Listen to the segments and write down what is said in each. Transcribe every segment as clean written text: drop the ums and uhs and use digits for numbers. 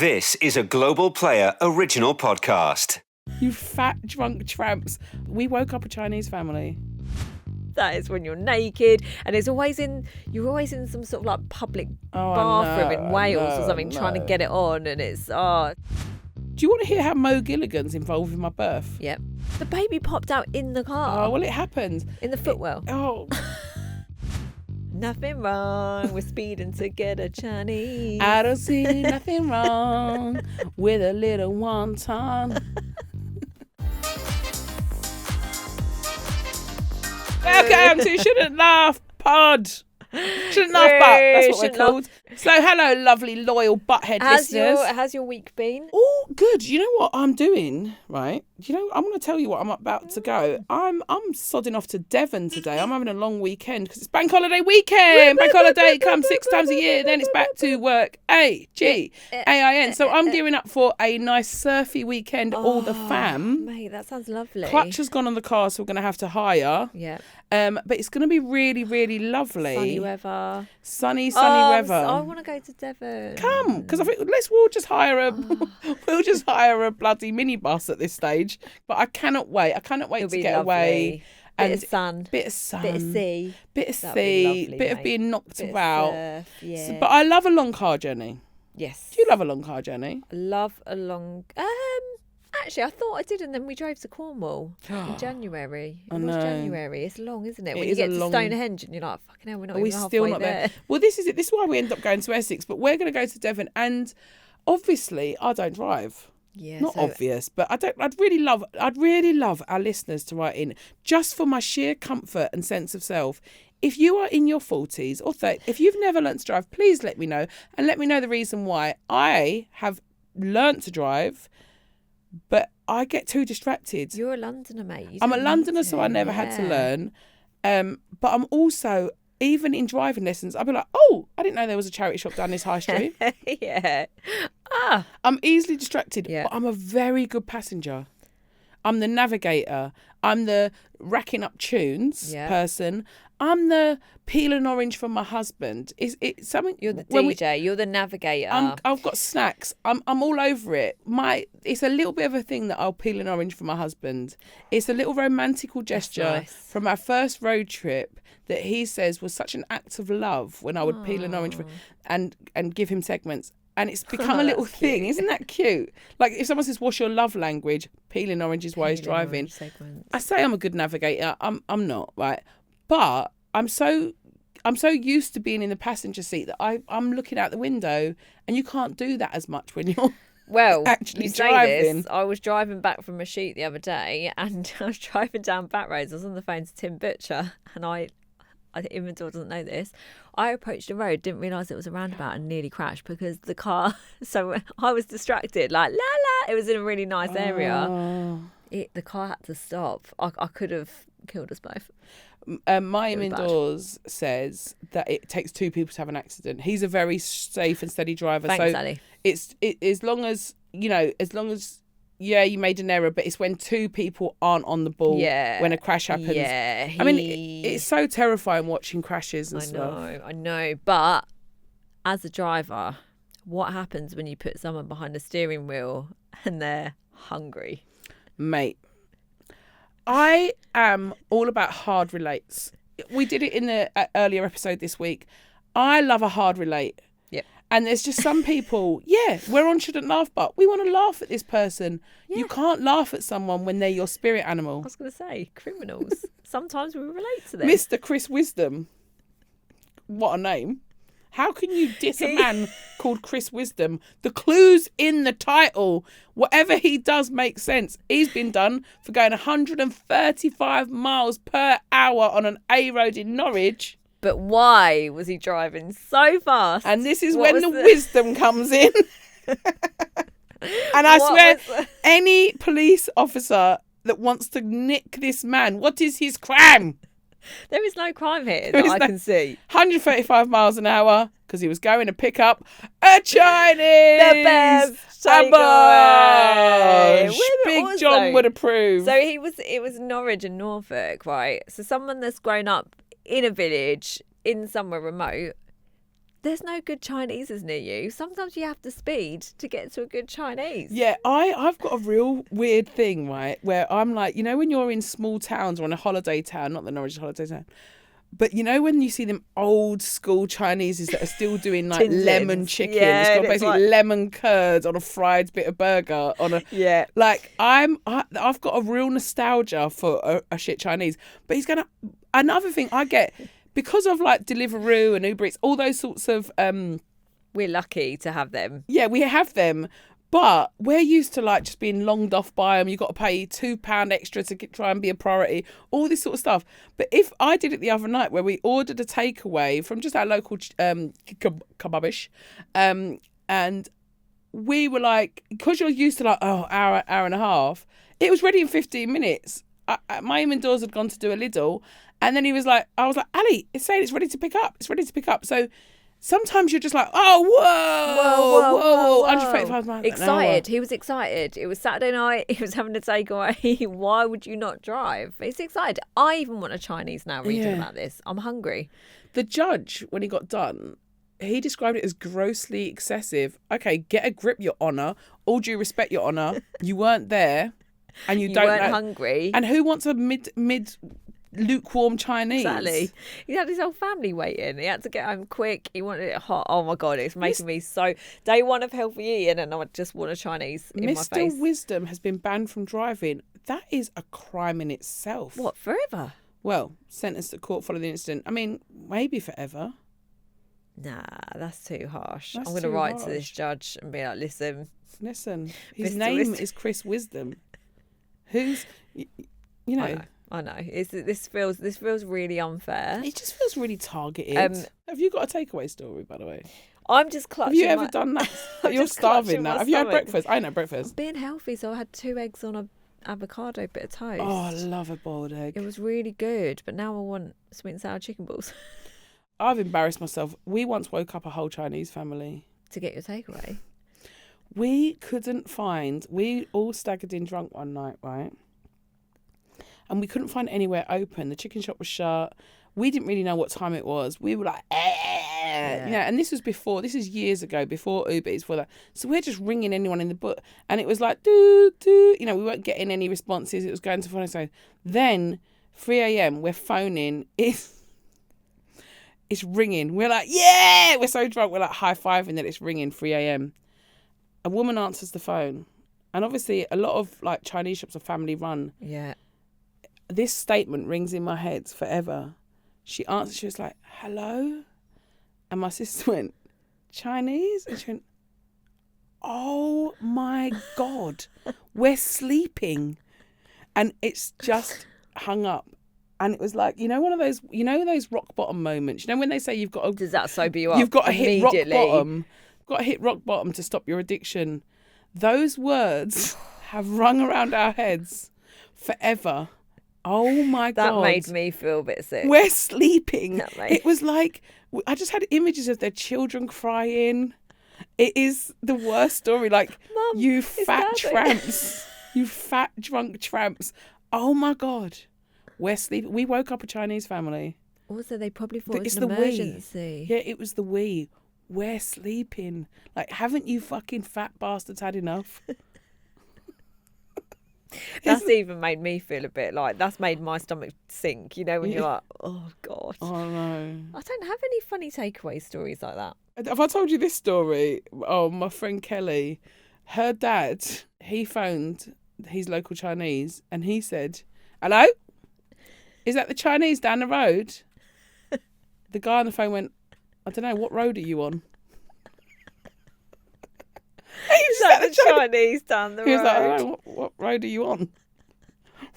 This is a Global Player original podcast. You fat, drunk tramps. We woke up a Chinese family. That is when you're naked and you're always in some sort of like public bathroom in Wales or something trying to get it on, and it's Do you want to hear how Gilligan's involved in my birth? Yep. The baby popped out in the car. Oh, well, it happened. In the footwell. Oh. Nothing wrong with speeding to get a Chinese. I don't see nothing wrong with a little wonton. Welcome to Shouldn't Laugh Pod. Shouldn't Laugh Butt, that's what we're called. So hello, lovely, loyal butthead listeners. How's your week been? Oh, good. You know what I'm doing, right? I'm going to tell you what I'm about to go. I'm sodding off to Devon today. I'm having a long weekend because it's bank holiday weekend. Bank holiday comes 6 times a year. Then it's back to work. AGAIN. So I'm gearing up for a nice surfy weekend. All the fam. Mate, that sounds lovely. Clutch has gone on the car, so we're going to have to hire. Yeah. But it's going to be really, really lovely. Sunny weather. Sunny weather. I want to go to Devon. Come, because I think we'll just hire a bloody minibus at this stage. But I cannot wait. I cannot wait to get away. Bit of sun. Bit of sea. Lovely, bit of being knocked about. Surf, yeah. But I love a long car journey. Yes. Do you love a long car journey? I love a long. Actually, I thought I did, and then we drove to Cornwall in January. It was January. It's long, isn't it? When you get to Stonehenge and you're like, fucking hell, we're not even halfway there. Well, this is it. This is why we end up going to Essex. But we're going to go to Devon, and obviously, I don't drive. Yeah, Not obvious, but I'd really love our listeners to write in, just for my sheer comfort and sense of self. If you are in your 40s or 30, if you've never learnt to drive, please let me know, and let me know the reason why. I have learnt to drive, but I get too distracted. You're a Londoner, mate. I'm a Londoner, so I never had to learn. But I'm also, even in driving lessons, I'll be like, oh, I didn't know there was a charity shop down this high street. Yeah. I'm easily distracted, yeah. But I'm a very good passenger. I'm the navigator. I'm the racking up tunes person. I'm the peel an orange for my husband. It's something. You're the DJ. You're the navigator. I've got snacks. I'm all over it. It's a little bit of a thing that I'll peel an orange for my husband. It's a little romantical gesture from our first road trip that he says was such an act of love when I would peel an orange and give him segments. And it's become a little thing. Isn't that cute? Like if someone says, what's your love language? Peeling oranges while he's driving. I say I'm a good navigator. I'm not, right? But I'm so used to being in the passenger seat that I'm looking out the window, and you can't do that as much when you're actually driving. I was driving back from a shoot the other day, and I was driving down back roads. I was on the phone to Tim Butcher, and I think Inventor doesn't know this. I approached the road, didn't realise it was a roundabout, and nearly crashed because the car. So I was distracted, like la la. It was in a really nice area. The car had to stop. I could have killed us both. My indoors says that it takes 2 people to have an accident. He's a very safe and steady driver. Thanks, so Ali. It's as long as you made an error, but it's when 2 people aren't on the ball when a crash happens. Yeah, I mean, it's so terrifying watching crashes and stuff. I know. But as a driver, what happens when you put someone behind the steering wheel and they're hungry? Mate, I am all about hard relates. We did it in the earlier episode this week. I love a hard relate. Yep. And there's just some people, we're on Shouldn't Laugh But. We want to laugh at this person. Yeah. You can't laugh at someone when they're your spirit animal. I was going to say, criminals. Sometimes we relate to them. Mr. Chris Wisdom. What a name. How can you diss a man called Chris Wisdom? The clue's in the title. Whatever he does makes sense. He's been done for going 135 miles per hour on an A road in Norwich. But why was he driving so fast? And this is when the wisdom comes in. And I swear, any police officer that wants to nick this man, what is his crime? There is no crime here that I can see. 135 miles an hour because he was going to pick up a Chinese. The best takeaway. Big John would approve. So it was Norwich and Norfolk, right? So someone that's grown up in a village, in somewhere remote, there's no good Chineses near you. Sometimes you have to speed to get to a good Chinese. Yeah, I've got a real weird thing, right, where I'm like, you know, when you're in small towns or in a holiday town, not the Norwich holiday town, but you know when you see them old school Chineses that are still doing like Tin lemon tins. chicken, Yeah, it's got and it's basically like- lemon curds on a fried bit of burger on a Yeah. like I've got a real nostalgia for a shit Chinese. But another thing I get because of like Deliveroo and Uber Eats, all those sorts of We're lucky to have them. yeah, we have them. But we're used to like just being longed off by them. You've got to pay £2 extra to try and be a priority, all this sort of stuff. But if I did it the other night where we ordered a takeaway from just our local kebabish, and we were like, because you're used to like, hour and a half, it was ready in 15 minutes. My indoors had gone to do a Lidl, and then I was like, Ali, it's saying it's ready to pick up. It's ready to pick up. So sometimes you're just like, whoa, 135 miles an hour. Excited. He was excited. It was Saturday night. He was having a takeaway. Why would you not drive? He's excited. I even want a Chinese now reading about this. I'm hungry. The judge, when he got done, he described it as grossly excessive. Okay, get a grip, Your Honour. All due respect, Your Honour. You weren't there, and you don't weren't know. hungry. And who wants a mid lukewarm Chinese? Exactly. He had his whole family waiting. He had to get home quick. He wanted it hot. Oh my God, it's making me so day one of healthy eating, and I just want a Chinese in my face. Mr. Wisdom has been banned from driving. That is a crime in itself. What, forever? Well, sentenced to court following the incident. I mean, maybe forever. Nah, that's too harsh. That's I'm going to too write to harsh. this judge and be like, listen, His Mr. name Wisdom. is Chris Wisdom. Who's, you know. I know. This feels really unfair. It just feels really targeted. Have you got a takeaway story, by the way? I'm just clutching. Have you ever done that? I'm You're just clutching starving now. my Have you had stomach. breakfast? I know breakfast. Being healthy, so I had 2 eggs on a avocado bit of toast. Oh, I love a boiled egg. It was really good, but now I want sweet and sour chicken balls I've embarrassed myself. We once woke up a whole Chinese family. to get your takeaway. We couldn't find. We all staggered in drunk one night, right? And we couldn't find anywhere open. The chicken shop was shut. We didn't really know what time it was. We were like, yeah. And this is years ago, before Uber Eats, before that. So we're just ringing anyone in the book. And it was like, we weren't getting any responses. It was going to phone. So then, 3 a.m, we're phoning. It's ringing. We're like, yeah! We're so drunk. We're like high-fiving that it's ringing, 3 a.m. A woman answers the phone. And obviously, a lot of like Chinese shops are family run. Yeah. This statement rings in my head forever. She answered, she was like, hello? And my sister went, Chinese? And she went, oh my God, we're sleeping. And it's just hung up. And it was like, one of those rock bottom moments. You know when they say you've got to... Does that sober you up? You've got to hit rock immediately? bottom. You've got to hit rock bottom to stop your addiction. Those words have rung around our heads forever. Oh my God. That made me feel a bit sick. We're sleeping. That made- It was like, I just had images of their children crying. It is the worst story. Like, Mum, you it's fat Daddy. tramps. You fat drunk tramps. Oh my God. We're sleeping. We woke up a Chinese family. Also, they probably thought it was It's an the emergency. Yeah, it was the we. We're sleeping. Like, haven't you fucking fat bastards had enough? That's even made me feel a bit like, that's made my stomach sink, when you're like, oh God. Oh no. I don't have any funny takeaway stories like that. Have I told you this story? Oh, my friend Kelly, her dad, he phoned his local Chinese and he said, hello? Is that the Chinese down the road? The guy on the phone went, I don't know, what road are you on? Is that the Chinese down the road? He was like, I don't know, what road are you on?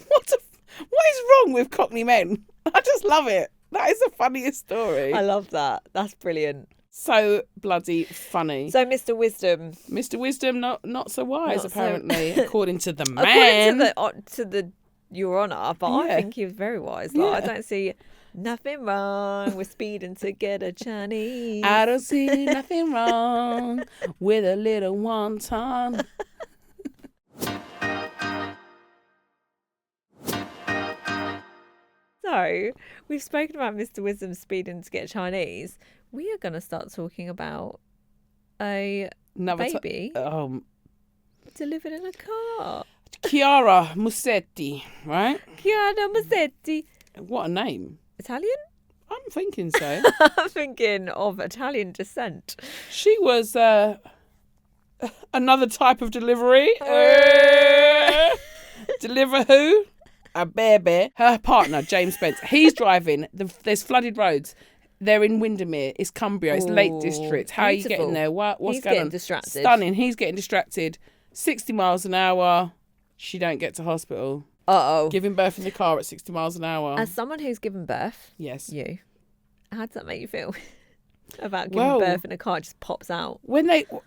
What is wrong with Cockney men? I just love it. That is the funniest story. I love that. That's brilliant. So bloody funny. So, Mr. Wisdom. Mr. Wisdom, not so wise, Not so- apparently, according to the man. According to the Your Honour, but I Yeah. think he was very wise. Like, Yeah. I don't see nothing wrong with speeding to get a Chinese. I don't see nothing wrong with a little wonton. So, we've spoken about Mr. Wisdom speeding to get Chinese. we are going to start talking about a baby delivered in a car. Chiara Musetti, right? Chiara Musetti. What a name. Italian? I'm thinking so. I'm thinking of Italian descent. She was another type of delivery. Deliver who? A baby. Her partner, James Spence. He's driving. There's flooded roads. They're in Windermere. It's Cumbria. It's Lake District. How beautiful. Are you getting there? What's He's going getting on? distracted. Stunning. He's getting distracted. 60 miles an hour. She don't get to hospital. Uh-oh. Giving birth in the car at 60 miles an hour. As someone who's given birth, yes. You, how does that make you feel about giving birth in a car? It just pops out.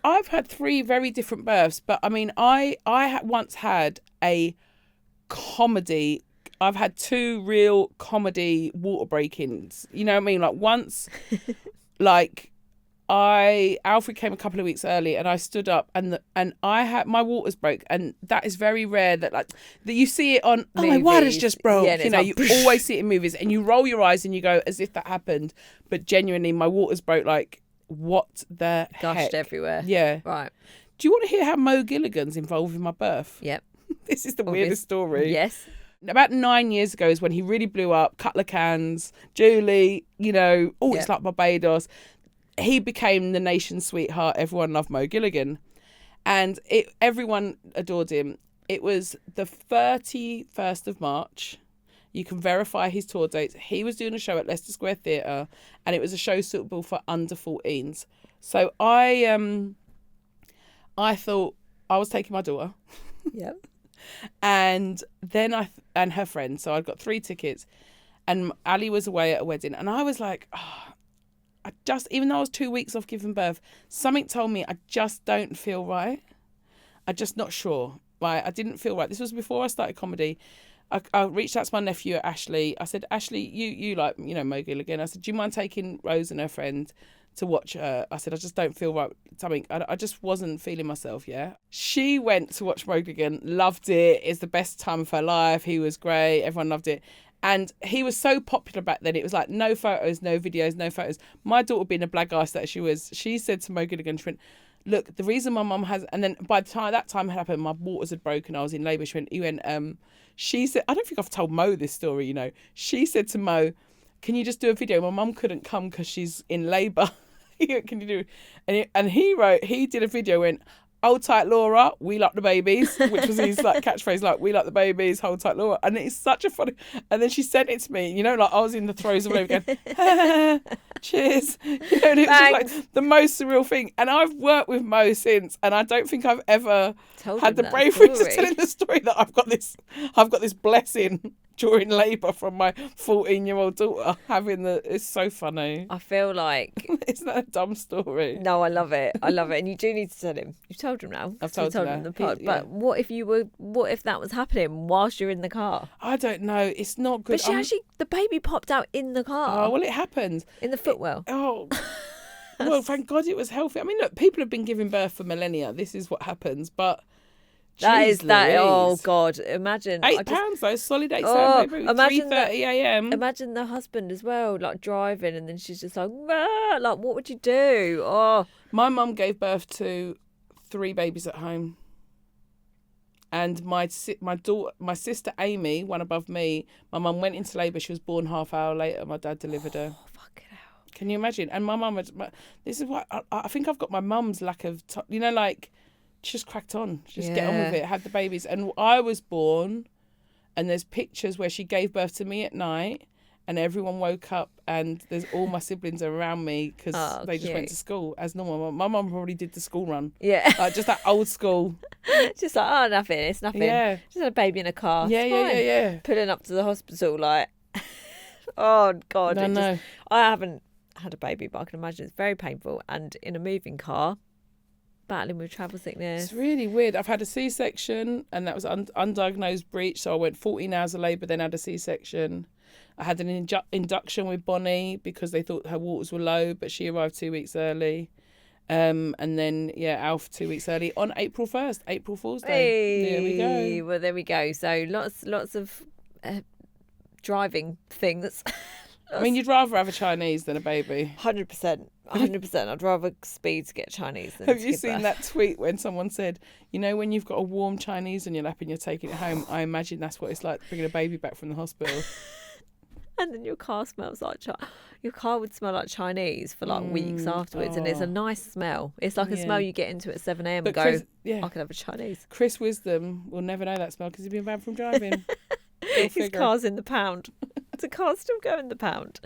I've had 3 very different births, but I mean, I once had a comedy. I've had 2 real comedy water break-ins. You know what I mean? Like once, Alfred came a couple of weeks early, and I stood up, and I had my waters broke, and that is very rare that you see it on. Oh, my water's just broke. Yeah, you know, you always see it in movies, and you roll your eyes and you go as if that happened, but genuinely, my waters broke. Like, what the Gushed heck? everywhere. Yeah. Right. Do you want to hear how Mo Gilligan's involved in my birth? Yep. This is the weirdest story. Yes. About 9 years ago is when he really blew up. Couple of cans, Julie. You know, it's like Barbados. He became the nation's sweetheart. Everyone loved Mo Gilligan. And everyone adored him. It was the 31st of March. You can verify his tour dates. He was doing a show at Leicester Square Theatre, and it was a show suitable for under 14s. So I thought I was taking my daughter. Yep. And then and her friend. So I'd got 3 tickets, and Ali was away at a wedding. And I was like, even though I was 2 weeks off giving birth, something told me I just don't feel right. I'm just not sure. Right? I didn't feel right. This was before I started comedy. I reached out to my nephew, Ashley. I said, Ashley, you like, Mo Gilligan. I said, do you mind taking Rose and her friend to watch her? I said, I just don't feel right. I just wasn't feeling myself, yeah? She went to watch Mo Gilligan, loved it. It's the best time of her life. He was great. Everyone loved it. And he was so popular back then. It was like no photos, no videos, no photos. My daughter, being a black ass that she was, she said to Mo Gilligan, she went, look, the reason my mum has... And then by the time that time had happened, my waters had broken. I was in labour. She said, I don't think I've told Mo this story, She said to Mo, can you just do a video? My mum couldn't come because she's in labour. Can you do... And he did a video, went... Hold tight, Laura. We like the babies, which was his catchphrase, we like the babies. Hold tight, Laura. And it's such a funny. And then she sent it to me. I was in the throes of labor going, cheers. And it was just the most surreal thing. And I've worked with Mo since, and I don't think I've ever had the bravery to tell him the story that I've got this blessing during labour from my 14-year-old daughter it's so funny. I feel like... Isn't that a dumb story? No, I love it. And you do need to tell him. You've told him now. I've told him in the pod. But what if that was happening whilst you're in the car? I don't know. It's not good. But the baby popped out in the car. Oh, well, it happened. In the footwell. Well, thank God it was healthy. I mean, look, people have been giving birth for millennia. This is what happens, but... That is that. Louise. Oh God! Imagine £8 though, solid 8 pounds. Imagine 3:30 a.m. Imagine the husband as well, driving, and then she's just like, what would you do? Oh, my mum gave birth to 3 babies at home, and my sister Amy, one above me. My mum went into labour. She was born half hour later. My dad delivered her. Oh, fucking hell! Can you imagine? And my mum, this is what I think I've got my mum's lack of, she just cracked on. Just get on with it. Had the babies. And I was born, and there's pictures where she gave birth to me at night, and everyone woke up, and there's all my siblings around me because they just went to school as normal. My mum probably did the school run. Yeah. Just that old school. Just nothing. It's nothing. Yeah. Just had a baby in a car. Yeah. Pulling up to the hospital oh God. No. I haven't had a baby, but I can imagine it's very painful. And in a moving car, battling with travel sickness. It's really weird. I've had a C-section, and that was undiagnosed breech, so I went 14 hours of labour, then had a C-section. I had an induction with Bonnie because they thought her waters were low, but she arrived 2 weeks early. And then, Alf 2 weeks early on April 1st, April Fool's Day. Hey, there we go. Well, there we go. So lots of driving things. I mean, you'd rather have a Chinese than a baby. 100%. 100%. I'd rather speed to get Chinese than Have to you give seen birth. that tweet when someone said, you know, when you've got a warm Chinese on your lap and you're taking it home, I imagine that's what it's like bringing a baby back from the hospital. And then your car smells like your car would smell like Chinese for like weeks afterwards, and it's a nice smell. It's like a smell you get into at 7 a.m. and go, I could have a Chinese. Chris Wisdom will never know that smell because he's been banned from driving. His car's in the pound. The car's still going the pound.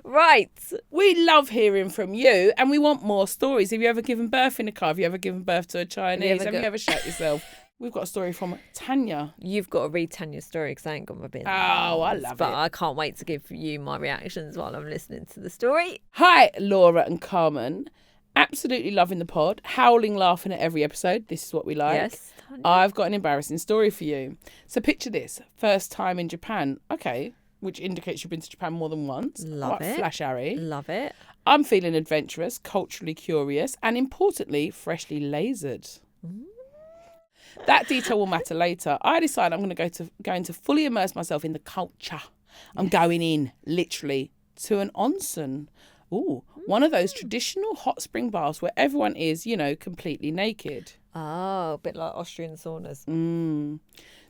Right. We love hearing from you and we want more stories. Have you ever given birth in a car? Have you ever given birth to a Chinese? Have you ever shot yourself? We've got a story from Tanya. You've got to read Tanya's story because I ain't got my bin. Oh, I love it. But I can't wait to give you my reactions while I'm listening to the story. Hi, Laura and Carmen. Absolutely loving the pod. Howling laughing at every episode. This is what we like. Yes, Tanya. I've got an embarrassing story for you. So picture this. First time in Japan. Okay. Which indicates you've been to Japan more than once. Love Quite it. Flash Harry. Love it. I'm feeling adventurous, culturally curious, and importantly, freshly lasered. That detail will matter later. I decide I'm going to fully immerse myself in the culture. I'm going in, literally, to an onsen. Ooh, one of those traditional hot spring baths where everyone is, you know, completely naked. Oh, a bit like Austrian saunas.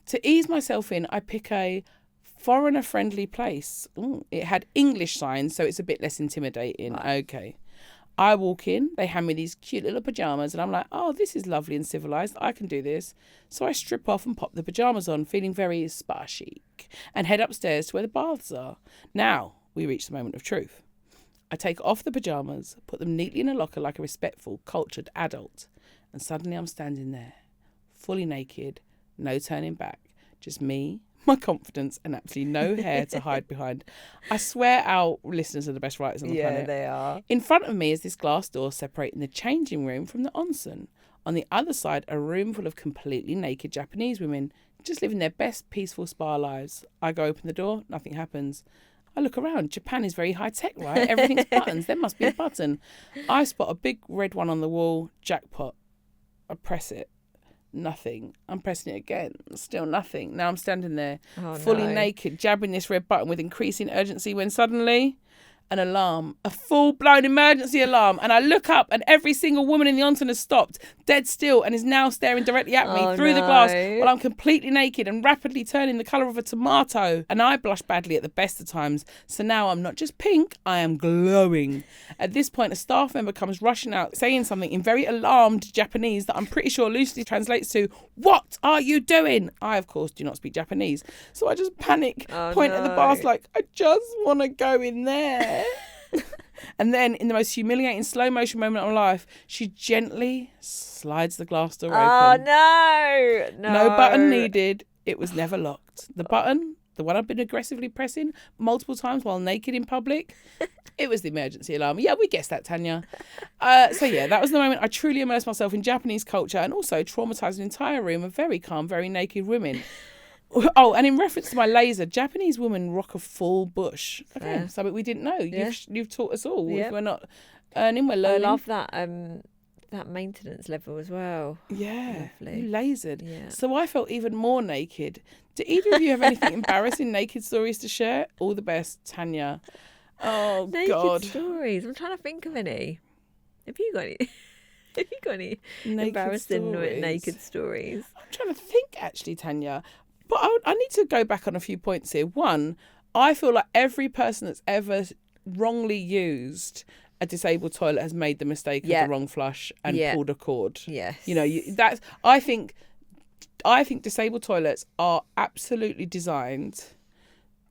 To ease myself in, I pick a foreigner-friendly place. Ooh, it had English signs, so it's a bit less intimidating. Right. Okay. I walk in, they hand me these cute little pyjamas, and I'm like, oh, this is lovely and civilised. I can do this. So I strip off and pop the pyjamas on, feeling very spa chic, and head upstairs to where the baths are. Now we reach the moment of truth. I take off the pyjamas, put them neatly in a locker like a respectful, cultured adult, and suddenly I'm standing there, fully naked, no turning back, just me, my confidence, and absolutely no hair to hide behind. I swear our listeners are the best writers on the planet. Yeah, they are. In front of me is this glass door separating the changing room from the onsen. On the other side, a room full of completely naked Japanese women, just living their best peaceful spa lives. I go open the door, nothing happens. I look around. Japan is very high tech, right? Everything's buttons. There must be a button. I spot a big red one on the wall. Jackpot. I press it. Nothing. I'm pressing it again. Still nothing. Now I'm standing there, fully naked, jabbing this red button with increasing urgency when suddenly an alarm, a full-blown emergency alarm, and I look up and every single woman in the onsen has stopped, dead still, and is now staring directly at me through the glass while I'm completely naked and rapidly turning the colour of a tomato. And I blush badly at the best of times, so now I'm not just pink, I am glowing. At this point, a staff member comes rushing out, saying something in very alarmed Japanese that I'm pretty sure loosely translates to, "What are you doing?" I, of course, do not speak Japanese, so I just panic, point at the bath like, I just want to go in there. And then, in the most humiliating slow motion moment of my life, she gently slides the glass door open. Oh, no. No button needed. It was never locked. The button, the one I've been aggressively pressing multiple times while naked in public, it was the emergency alarm. Yeah, we guessed that, Tanya. So yeah, that was the moment I truly immersed myself in Japanese culture and also traumatised an entire room of very calm, very naked women. Oh, and in reference to my laser, Japanese women rock a full bush. Okay, something we didn't know. You've taught us all. If we're not earning, we're learning. I love that that maintenance level as well. Yeah, lovely. You lasered. Yeah. So I felt even more naked. Do either of you have anything embarrassing naked stories to share? All the best, Tanya. Oh, naked God. stories. I'm trying to think of any. Have you got any? Have you got any naked embarrassing stories? naked stories? I'm trying to think, actually, Tanya. But I need to go back on a few points here. One, I feel like every person that's ever wrongly used a disabled toilet has made the mistake of the wrong flush and pulled a cord. Yes. You know, that's. I think disabled toilets are absolutely designed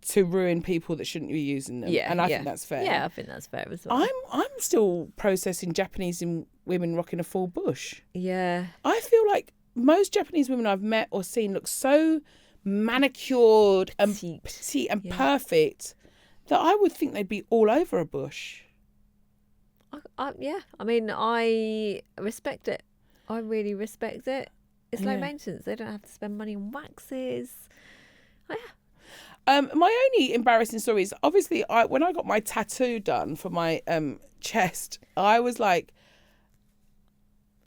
to ruin people that shouldn't be using them. Yeah, and I think that's fair. Yeah, I think that's fair as well. I'm still processing Japanese women rocking a full bush. Yeah. I feel like most Japanese women I've met or seen look so manicured and petite and perfect that I would think they'd be all over a bush. Yeah, I mean, I respect it. I really respect it. It's low maintenance. They don't have to spend money on waxes. Oh, yeah. My only embarrassing story is obviously when I got my tattoo done for my chest, I was like,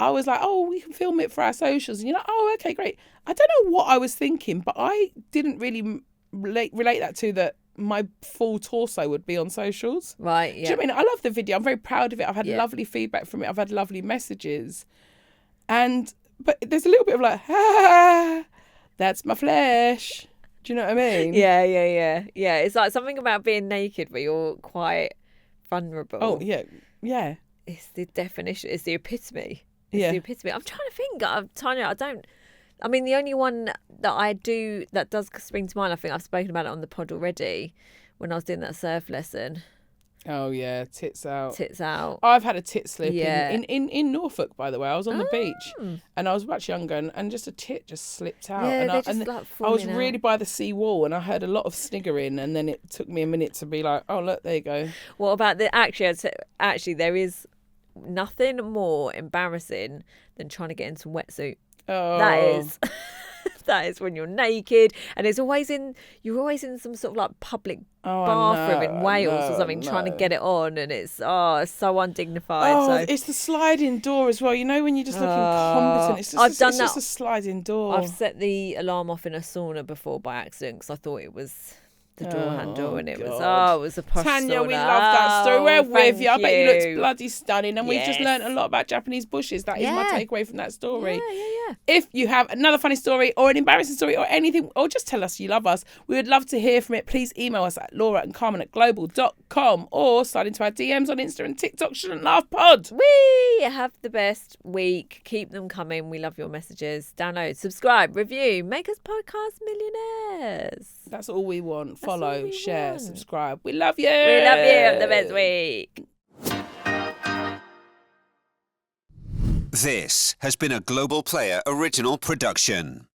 oh, we can film it for our socials. And you're like, oh, okay, great. I don't know what I was thinking, but I didn't really relate that to that my full torso would be on socials. Right, Do yeah. you know what I mean? I love the video. I'm very proud of it. I've had lovely feedback from it. I've had lovely messages. But there's a little bit of like, that's my flesh. Do you know what I mean? Yeah. It's like something about being naked where you're quite vulnerable. Oh, yeah. It's the definition. It's the epitome. Yeah. The epitome. I'm trying to think, Tanya. The only one that does spring to mind, I think I've spoken about it on the pod already when I was doing that surf lesson. Oh, yeah, tits out. Tits out. I've had a tit slip Yeah. in Norfolk, by the way. I was on the beach and I was much younger and just a tit just slipped out. Yeah, and they're just, like, I was falling really by the sea wall and I heard a lot of sniggering and then it took me a minute to be like, oh, look, there you go. What about actually, there is nothing more embarrassing than trying to get into a wetsuit. Oh. That is when you're naked and you're always in some sort of like public bathroom in Wales or something trying to get it on, and it's so undignified. Oh, it's the sliding door as well. You know when you just look incompetent. It's just a sliding door. I've set the alarm off in a sauna before by accident because I thought it was the door handle, and it was a posh Tanya, sauna. we love that story. We're with you. I bet you looked you. bloody stunning, and we've just learned a lot about Japanese bushes. That is my takeaway from that story. Yeah. If you have another funny story or an embarrassing story or anything, or just tell us you love us, we would love to hear from it. Please email us at lauraandcarmen@global.com or slide into our DMs on Insta and TikTok. Shouldn't Laugh Pod. We have the best week. Keep them coming. We love your messages. Download, subscribe, review, make us podcast millionaires. That's all we want. Follow, we share, want. subscribe. We love you. We love you. Have the best week. This has been a Global Player original production.